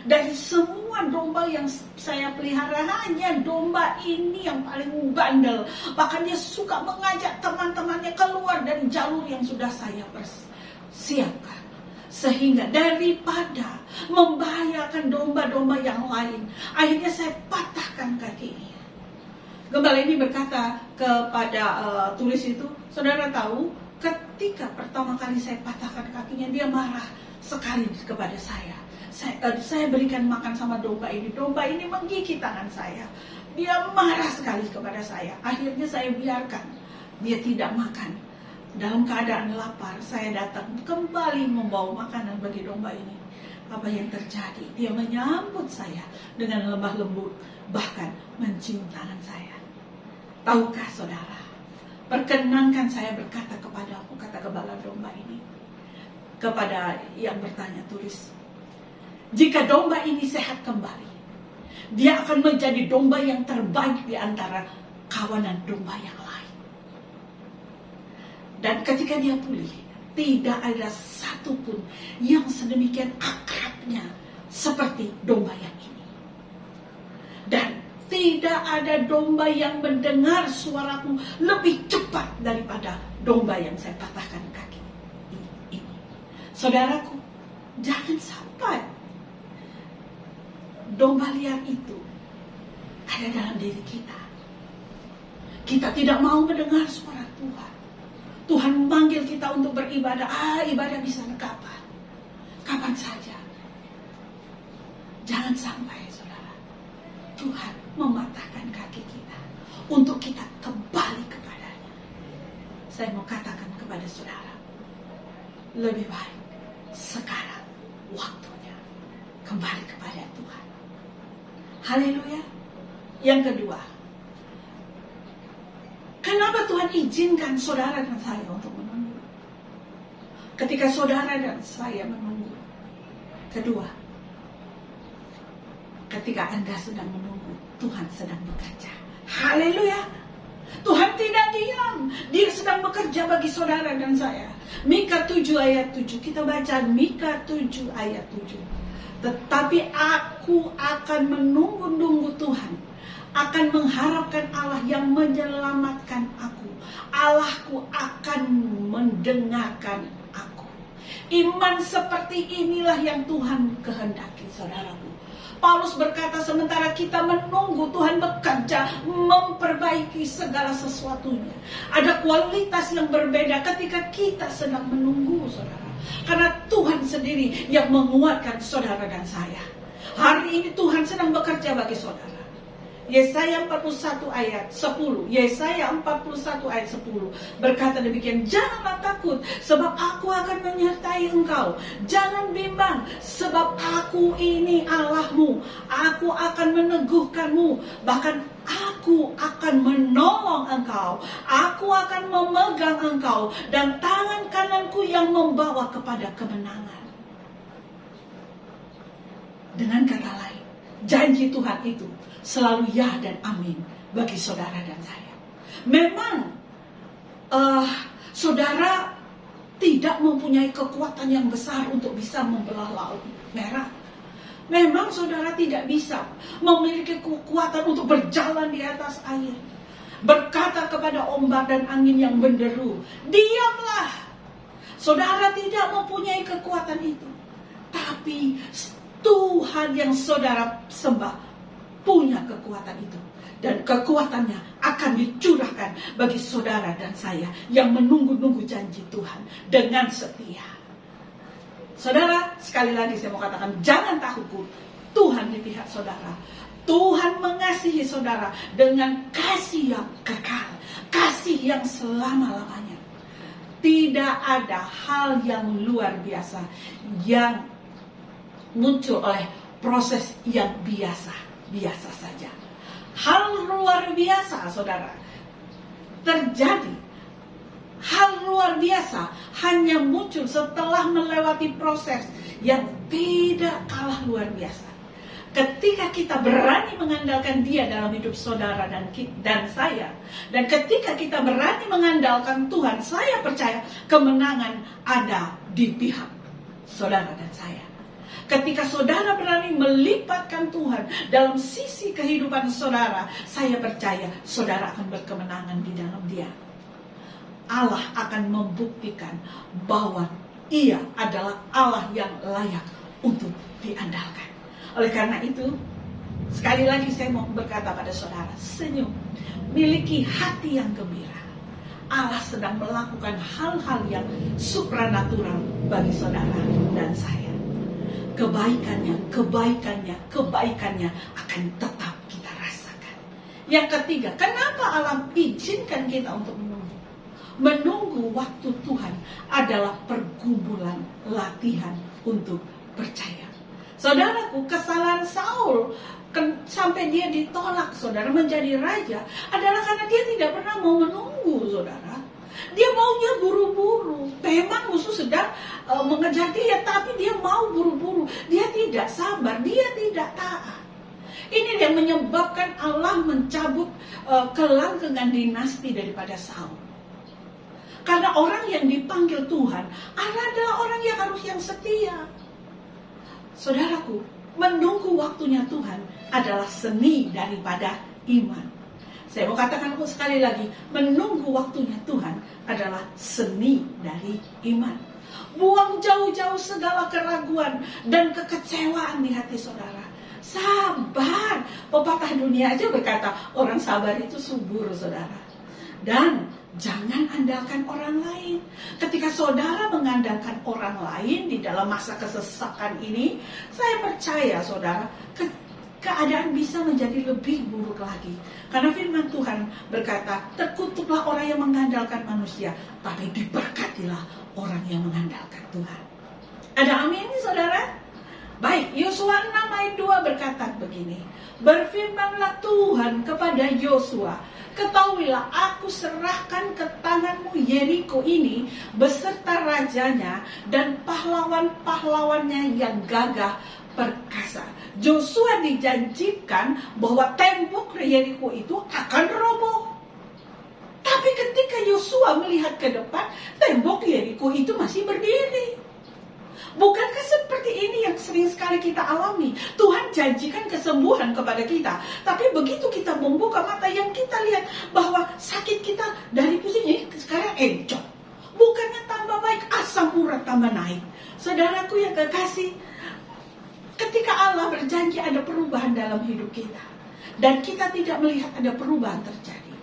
Dari semua domba yang saya pelihara, hanya domba ini yang paling bandel. Bahkan dia suka mengajak teman-temannya keluar dari jalur yang sudah saya persiapkan. Sehingga daripada membahayakan domba-domba yang lain, akhirnya saya patahkan kakinya. Gembala ini berkata kepada tulis itu, saudara tahu, ketika pertama kali saya patahkan kakinya, dia marah sekali kepada saya. Saya berikan makan sama domba ini. Domba ini menggigit tangan saya. Dia marah sekali kepada saya. Akhirnya saya biarkan dia tidak makan. Dalam keadaan lapar, saya datang kembali membawa makanan bagi domba ini. Apa yang terjadi? Dia menyambut saya dengan lemah lembut, bahkan mencium tangan saya. Tahukah saudara, perkenankan saya berkata kepadamu, kata gembala domba ini, kepada yang bertanya, tulis, jika domba ini sehat kembali, dia akan menjadi domba yang terbaik di antara kawanan domba yang lain. Dan ketika dia pulih, tidak ada satupun yang sedemikian akrabnya seperti domba yang ini. Dan tidak ada domba yang mendengar suaraku lebih cepat daripada domba yang saya patahkan kaki ini. Saudaraku, jangan sampai domba liar itu ada dalam diri kita. Kita tidak mau mendengar suara Tuhan. Tuhan memanggil kita untuk beribadah. Ibadah bisa kapan? Kapan saja. Jangan sampai, saudara, Tuhan mematahkan kaki kita untuk kita kembali kepadanya. Saya mau katakan kepada saudara, lebih baik sekarang waktunya kembali kepada Tuhan. Haleluya. Yang kedua, kenapa Tuhan izinkan saudara dan saya untuk menunggu? Ketika saudara dan saya menunggu. Kedua, ketika Anda sedang menunggu, Tuhan sedang bekerja. Haleluya. Tuhan tidak diam. Dia sedang bekerja bagi saudara dan saya. Mika 7 ayat 7. Kita baca Mika 7 ayat 7. Tetapi aku akan menunggu-nunggu Tuhan, akan mengharapkan Allah yang menyelamatkan aku. Allahku akan mendengarkan aku. Iman seperti inilah yang Tuhan kehendaki, saudaraku. Paulus berkata, sementara kita menunggu, Tuhan bekerja memperbaiki segala sesuatunya. Ada kualitas yang berbeda ketika kita sedang menunggu, saudara. Karena Tuhan sendiri yang menguatkan saudara dan saya. Hari ini Tuhan sedang bekerja bagi saudara. Yesaya 41 ayat 10. Yesaya 41 ayat 10 berkata demikian, janganlah takut sebab aku akan menyertai engkau. Jangan bimbang sebab aku ini Allahmu. Aku akan meneguhkanmu. Bahkan aku akan menolong engkau. Aku akan memegang engkau. Dan tangan kananku yang membawa kepada kemenangan. Dengan kata lain, janji Tuhan itu selalu ya dan amin bagi saudara dan saya. Memang saudara tidak mempunyai kekuatan yang besar untuk bisa membelah laut merah. Memang saudara tidak bisa memiliki kekuatan untuk berjalan di atas air. Berkata kepada ombak dan angin yang menderu, diamlah. Saudara tidak mempunyai kekuatan itu. Tapi Tuhan yang saudara sembah punya kekuatan itu. Dan kekuatannya akan dicurahkan bagi saudara dan saya yang menunggu-nunggu janji Tuhan dengan setia. Saudara, sekali lagi saya mau katakan, jangan takut. Tuhan di pihak saudara. Tuhan mengasihi saudara dengan kasih yang kekal. Kasih yang selama-lamanya. Tidak ada hal yang luar biasa yang muncul oleh proses yang biasa saja. Hal luar biasa, saudara, terjadi. Hal luar biasa hanya muncul setelah melewati proses yang tidak kalah luar biasa. Ketika kita berani mengandalkan Dia dalam hidup saudara dan saya, dan ketika kita berani mengandalkan Tuhan, saya percaya kemenangan ada di pihak saudara dan saya. Ketika saudara berani melipatkan Tuhan dalam sisi kehidupan saudara, saya percaya saudara akan berkemenangan di dalam Dia. Allah akan membuktikan bahwa Ia adalah Allah yang layak untuk diandalkan. Oleh karena itu, sekali lagi saya mau berkata pada saudara, senyum, miliki hati yang gembira. Allah sedang melakukan hal-hal yang supranatural bagi saudara dan saya. kebaikannya akan tetap kita rasakan. Yang ketiga, kenapa Allah izinkan kita untuk menunggu? Menunggu waktu Tuhan adalah pergumulan latihan untuk percaya. Saudaraku, kesalahan Saul sampai dia ditolak, saudara, menjadi raja adalah karena dia tidak pernah mau menunggu, saudara. Dia maunya buru-buru. Memang musuh sedang mengejar dia, tapi dia mau buru-buru. Dia tidak sabar, dia tidak taat. Ini yang menyebabkan Allah mencabut kelanggengan dinasti daripada Saul. Karena orang yang dipanggil Tuhan adalah orang yang harus yang setia. Saudaraku, menunggu waktunya Tuhan adalah seni daripada iman. Saya mau katakan sekali lagi, menunggu waktunya Tuhan adalah seni dari iman. Buang jauh-jauh segala keraguan dan kekecewaan di hati saudara. Sabar. Pepatah dunia aja berkata, orang sabar itu subur, saudara. Dan jangan andalkan orang lain. Ketika saudara mengandalkan orang lain di dalam masa kesesakan ini, saya percaya saudara, keadaan bisa menjadi lebih buruk lagi. Karena firman Tuhan berkata, terkutuklah orang yang mengandalkan manusia, tapi diberkatilah orang yang mengandalkan Tuhan. Ada amin, saudara? Baik, Yosua 6 ayat 2 berkata begini, berfirmanlah Tuhan kepada Yosua, ketahuilah aku serahkan ke tanganmu Yeriko ini beserta rajanya dan pahlawan-pahlawannya yang gagah perkasa. Yosua dijanjikan bahwa tembok Yeriko itu akan roboh. Tapi ketika Yosua melihat ke depan, tembok Yeriko itu masih berdiri. Bukankah seperti ini yang sering sekali kita alami? Tuhan janjikan kesembuhan kepada kita, tapi begitu kita membuka mata, yang kita lihat bahwa sakit kita dari pusing ini sekarang encok. Bukannya tambah baik, asam urat tambah naik. Saudaraku yang kekasih, ketika Allah berjanji ada perubahan dalam hidup kita, dan kita tidak melihat ada perubahan terjadi,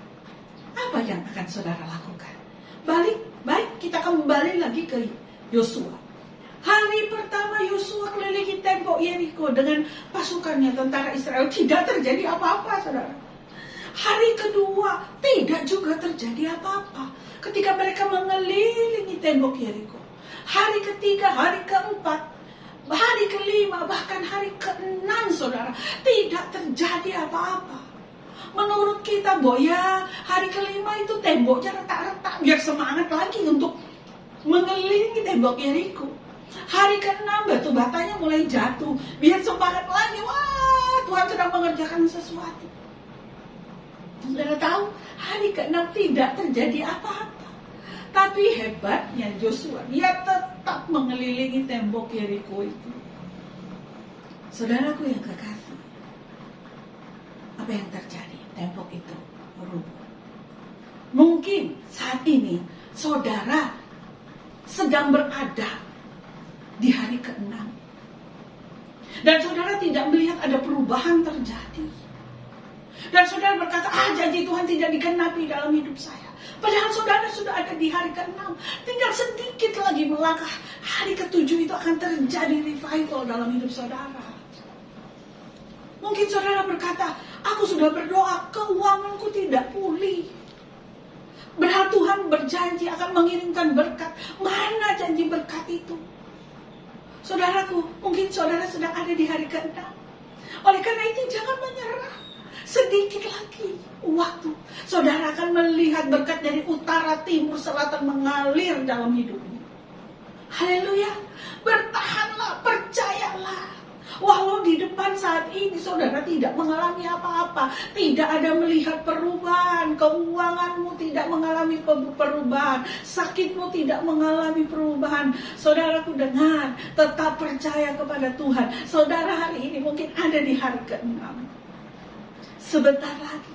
apa yang akan saudara lakukan? Baik, kita kembali lagi ke Yosua. Hari pertama Yosua kelilingi tembok Yeriko dengan pasukannya, tentara Israel. Tidak terjadi apa-apa, saudara. Hari kedua tidak juga terjadi apa-apa ketika mereka mengelilingi tembok Yeriko. Hari ketiga, hari keempat, hari kelima, bahkan hari keenam, saudara, tidak terjadi apa-apa. Menurut kita, ya hari kelima itu temboknya retak-retak, biar semangat lagi untuk mengelilingi tembok Yeriko. Hari ke-6 batu batanya mulai jatuh, biar semangat lagi. Wah, Tuhan sedang mengerjakan sesuatu. Saudara tahu, hari ke-6 tidak terjadi apa-apa. Tapi hebatnya Yosua, dia tetap mengelilingi tembok Yeriko itu. Saudaraku yang kekasih, apa yang terjadi? Tembok itu roboh. Mungkin saat ini saudara sedang berada di hari ke-6, dan saudara tidak melihat ada perubahan terjadi, dan saudara berkata, janji Tuhan tidak digenapi dalam hidup saya. Padahal saudara sudah ada di hari ke-6, tinggal sedikit lagi melangkah, hari ke-7 itu akan terjadi revival dalam hidup saudara. Mungkin saudara berkata, aku sudah berdoa, keuanganku tidak pulih. Padahal Tuhan berjanji akan mengirimkan berkat. Mana janji berkat itu? Saudaraku, mungkin saudara sedang ada di hari ke-6. Oleh karena itu jangan menyerah. Sedikit lagi waktu, saudara akan melihat berkat dari utara, timur, selatan mengalir dalam hidupmu. Haleluya. Bertahanlah, percayalah. Walau di depan saat ini saudara tidak mengalami apa-apa, tidak ada melihat perubahan, keuanganmu tidak mengalami perubahan, sakitmu tidak mengalami perubahan, saudaraku dengar, tetap percaya kepada Tuhan. Saudara hari ini mungkin ada di hari ke-6. Sebentar lagi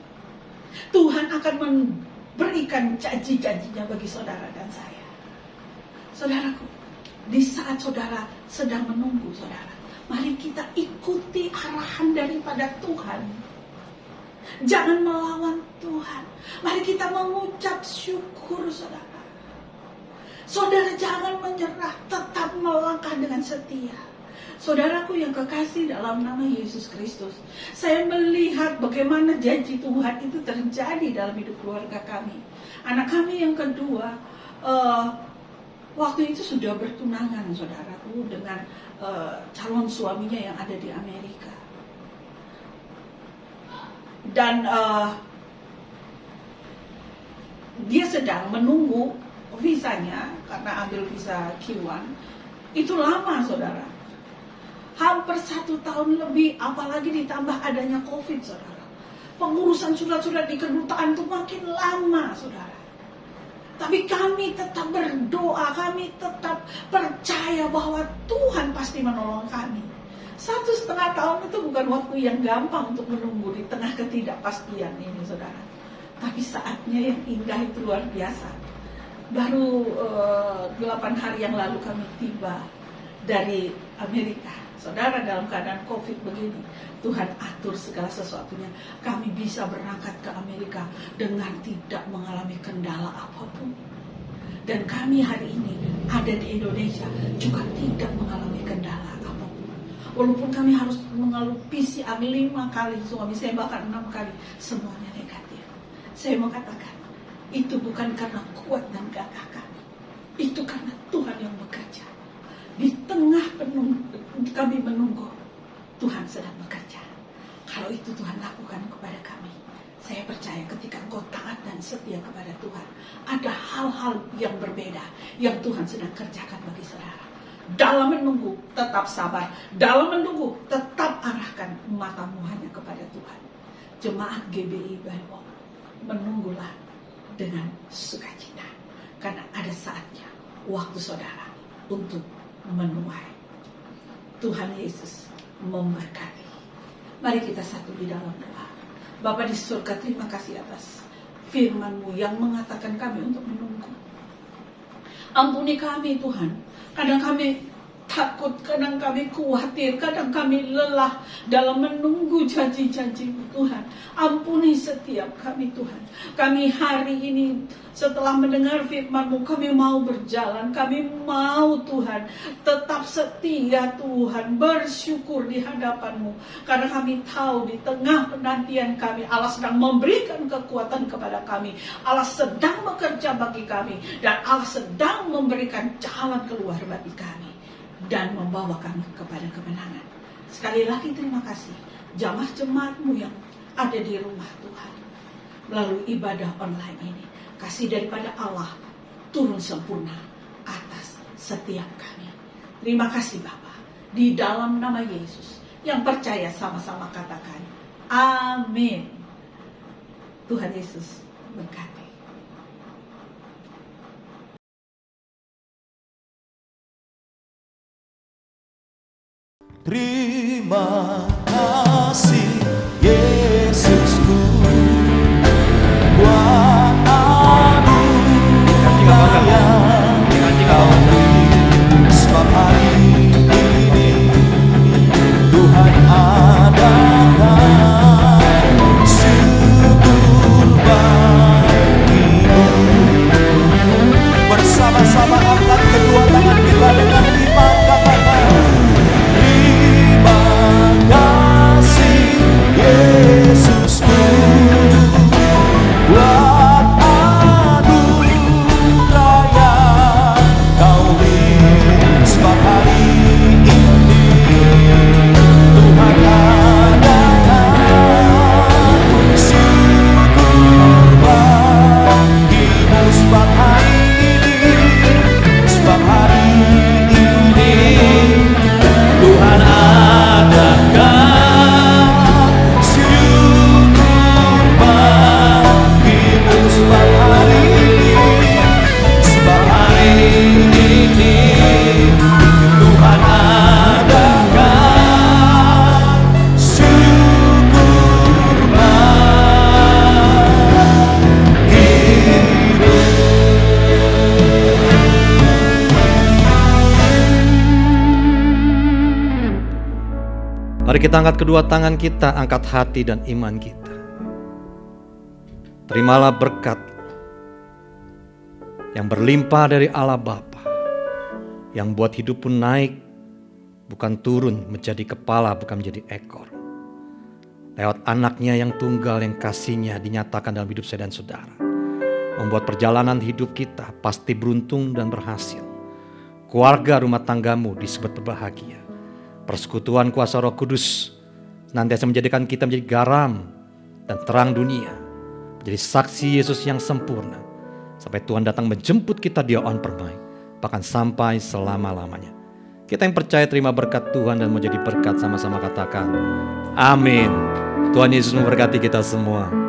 Tuhan akan memberikan janji-janjinya bagi saudara dan saya. Saudaraku, di saat saudara sedang menunggu, saudara, mari kita ikuti arahan daripada Tuhan. Jangan melawan Tuhan. Mari kita mengucap syukur, saudara. Saudara jangan menyerah, tetap melangkah dengan setia. Saudaraku yang kekasih dalam nama Yesus Kristus, saya melihat bagaimana janji Tuhan itu terjadi dalam hidup keluarga kami. Anak kami yang kedua, waktu itu sudah bertunangan, saudaraku, dengan calon suaminya yang ada di Amerika. Dan dia sedang menunggu visanya, karena ambil visa Q1. Itu lama, saudara. Hampir 1 tahun lebih, apalagi ditambah adanya COVID, saudara. Pengurusan surat-surat di kedutaan itu makin lama, saudara. Tapi kami tetap berdoa, kami tetap percaya bahwa Tuhan pasti menolong kami. 1,5 tahun itu bukan waktu yang gampang untuk menunggu di tengah ketidakpastian ini, saudara. Tapi saatnya yang indah itu luar biasa. Baru 8 hari yang lalu kami tiba dari Amerika. Saudara, dalam keadaan COVID begini, Tuhan atur segala sesuatunya. Kami bisa berangkat ke Amerika dengan tidak mengalami kendala apapun. Dan kami hari ini ada di Indonesia juga tidak mengalami kendala apapun. Walaupun kami harus mengalami PCR 5 kali, suami saya bahkan 6 kali, semuanya negatif. Saya mau katakan, itu bukan karena kuat dan gagah kami. Itu karena Tuhan yang bekerja. Di tengah kami menunggu, Tuhan sedang bekerja. Kalau itu Tuhan lakukan kepada kami, saya percaya ketika engkau taat dan setia kepada Tuhan, ada hal-hal yang berbeda yang Tuhan sedang kerjakan bagi saudara. Dalam menunggu, tetap sabar. Dalam menunggu, tetap arahkan matamu hanya kepada Tuhan. Jemaat GBI Bible, menunggulah dengan sukacita. Karena ada saatnya, waktu saudara untuk menuai. Tuhan Yesus memberkati. Mari kita satu di dalam doa. Bapa di surga, terima kasih atas firman-Mu yang mengatakan kami untuk menunggu. Ampuni kami Tuhan. Kadang kami takut, kadang kami khawatir, kadang kami lelah dalam menunggu janji-janji-Mu Tuhan. Ampuni setiap kami Tuhan. Kami hari ini setelah mendengar firman-Mu, kami mau berjalan, kami mau Tuhan tetap setia Tuhan, bersyukur di hadapan-Mu. Karena kami tahu di tengah penantian kami, Allah sedang memberikan kekuatan kepada kami. Allah sedang bekerja bagi kami, dan Allah sedang memberikan jalan keluar bagi kami dan membawa kami kepada kemenangan. Sekali lagi terima kasih jamaah-jemaat-Mu yang ada di rumah Tuhan melalui ibadah online ini. Kasih daripada Allah turun sempurna atas setiap kami. Terima kasih Bapa. Di dalam nama Yesus, yang percaya sama-sama katakan amin. Tuhan Yesus berkati. Terima kasih Yesusku, buat anugerah Kau beri. Sebab hari ini Tuhan adakan syukur bagimu. Bersama-sama angkat kedua tangan kita dengan iman, katakan terima kasih Yesusku, buat anugerah yang Kau beri. Sebab hari ini Tuhan adakan syukur bagimu. Sebab hari ini Tuhan adakan syukur bagimu. Sebab hari ini Tuhan adakan syukur bagimu. Mari kita angkat kedua tangan kita, angkat hati dan iman kita. Terimalah berkat yang berlimpah dari Allah Bapa, yang buat hidupmu naik bukan turun menjadi kepala, bukan menjadi ekor. Lewat anaknya yang tunggal yang kasihnya dinyatakan dalam hidup saya dan saudara. Membuat perjalanan hidup kita pasti beruntung dan berhasil. Keluarga rumah tanggamu disebut berbahagia. Persekutuan kuasa Roh Kudus senantiasa menjadikan kita menjadi garam dan terang dunia. Menjadi saksi Yesus yang sempurna. Sampai Tuhan datang menjemput kita di awan permai. Bahkan sampai selama-lamanya. Kita yang percaya terima berkat Tuhan dan menjadi berkat sama-sama katakan amin. Tuhan Yesus memberkati kita semua.